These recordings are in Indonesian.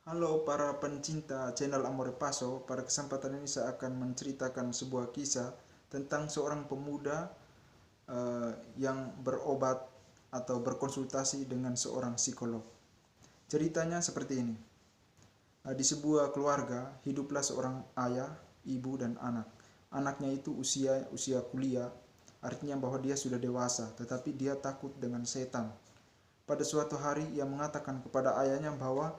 Halo para pencinta channel Amore Paso, pada kesempatan ini saya akan menceritakan sebuah kisah tentang seorang pemuda yang berobat atau berkonsultasi dengan seorang psikolog. Ceritanya seperti ini. Di sebuah keluarga hiduplah seorang ayah, ibu dan anak. Anaknya itu usia kuliah, artinya bahwa dia sudah dewasa, tetapi dia takut dengan setan. Pada suatu hari ia mengatakan kepada ayahnya bahwa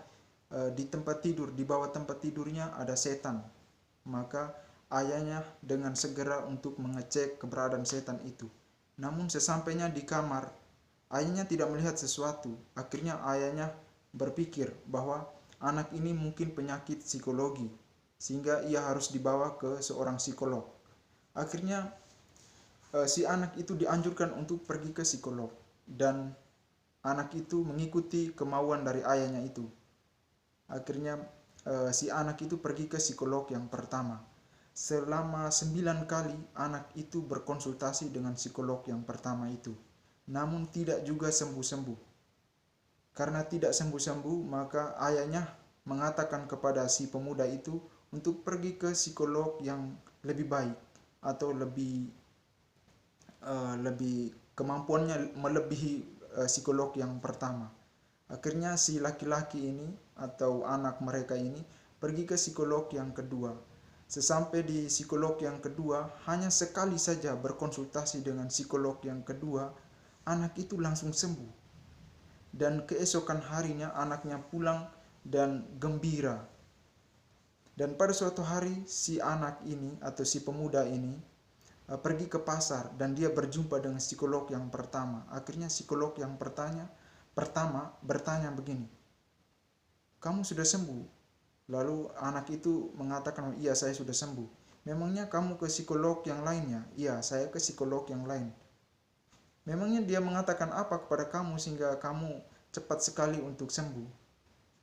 di tempat tidur, di bawah tempat tidurnya ada setan. Maka ayahnya dengan segera untuk mengecek keberadaan setan itu. Namun sesampainya di kamar, ayahnya tidak melihat sesuatu. Akhirnya ayahnya berpikir bahwa anak ini mungkin penyakit psikologi, sehingga ia harus dibawa ke seorang psikolog. Akhirnya si anak itu dianjurkan untuk pergi ke psikolog, dan anak itu mengikuti kemauan dari ayahnya itu. Akhirnya si anak itu pergi ke psikolog yang pertama. Selama 9 kali anak itu berkonsultasi dengan psikolog yang pertama itu. Namun tidak juga sembuh-sembuh. Karena tidak sembuh-sembuh, maka ayahnya mengatakan kepada si pemuda itu untuk pergi ke psikolog yang lebih baik atau lebih kemampuannya melebihi psikolog yang pertama. Akhirnya si laki-laki ini atau anak mereka ini pergi ke psikolog yang kedua. Sesampai di psikolog yang kedua, hanya sekali saja berkonsultasi dengan psikolog yang kedua, anak itu langsung sembuh. Dan keesokan harinya anaknya pulang dan gembira. Dan pada suatu hari si anak ini atau si pemuda ini pergi ke pasar dan dia berjumpa dengan psikolog yang pertama. Akhirnya psikolog yang pertama bertanya begini, "Kamu sudah sembuh?" Lalu anak itu mengatakan, "Iya, saya sudah sembuh." "Memangnya kamu ke psikolog yang lainnya?" "Iya, saya ke psikolog yang lain." "Memangnya dia mengatakan apa kepada kamu sehingga kamu cepat sekali untuk sembuh?"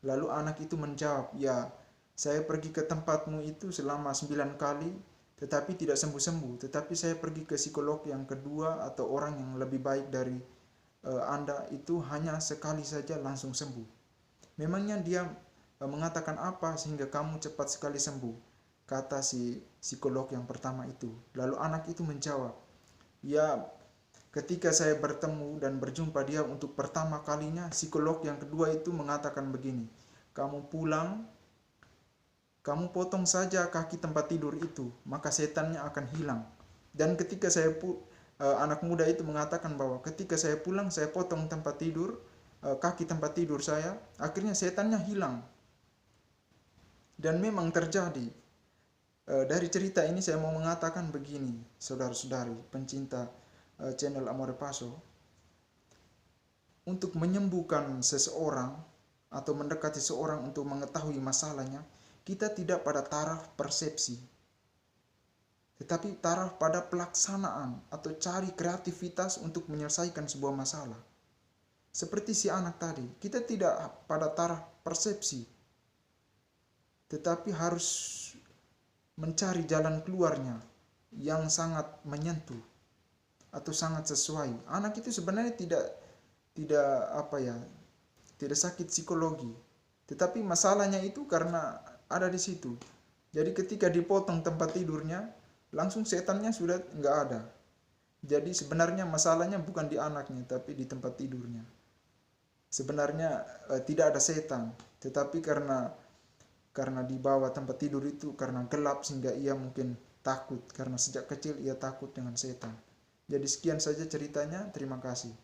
Lalu anak itu menjawab, "Ya, saya pergi ke tempatmu itu selama 9 kali, tetapi tidak sembuh-sembuh. Tetapi saya pergi ke psikolog yang kedua atau orang yang lebih baik dari Anda itu hanya sekali saja langsung sembuh. Memangnya dia mengatakan apa sehingga kamu cepat sekali sembuh?" Kata si psikolog yang pertama itu. Lalu anak itu menjawab, "Ya, ketika saya bertemu dan berjumpa dia untuk pertama kalinya, psikolog yang kedua itu mengatakan begini, 'Kamu pulang, kamu potong saja kaki tempat tidur itu, maka setannya akan hilang.' Dan ketika anak muda itu mengatakan bahwa ketika saya pulang, saya potong tempat tidur, kaki tempat tidur saya, akhirnya setannya hilang." Dan memang terjadi. Dari cerita ini saya mau mengatakan begini, saudara-saudari pencinta channel Amore Paso. Untuk menyembuhkan seseorang atau mendekati seseorang untuk mengetahui masalahnya, kita tidak pada taraf persepsi, tetapi taraf pada pelaksanaan atau cari kreativitas untuk menyelesaikan sebuah masalah. Seperti si anak tadi, kita tidak pada taraf persepsi, tetapi harus mencari jalan keluarnya yang sangat menyentuh atau sangat sesuai. Anak itu sebenarnya tidak apa ya, tidak sakit psikologi, tetapi masalahnya itu karena ada di situ. Jadi ketika dipotong tempat tidurnya, langsung setannya sudah nggak ada. Jadi sebenarnya masalahnya bukan di anaknya, tapi di tempat tidurnya. Sebenarnya tidak ada setan, tetapi karena di bawah tempat tidur itu karena gelap sehingga ia mungkin takut, karena sejak kecil ia takut dengan setan. Jadi sekian saja ceritanya, terima kasih.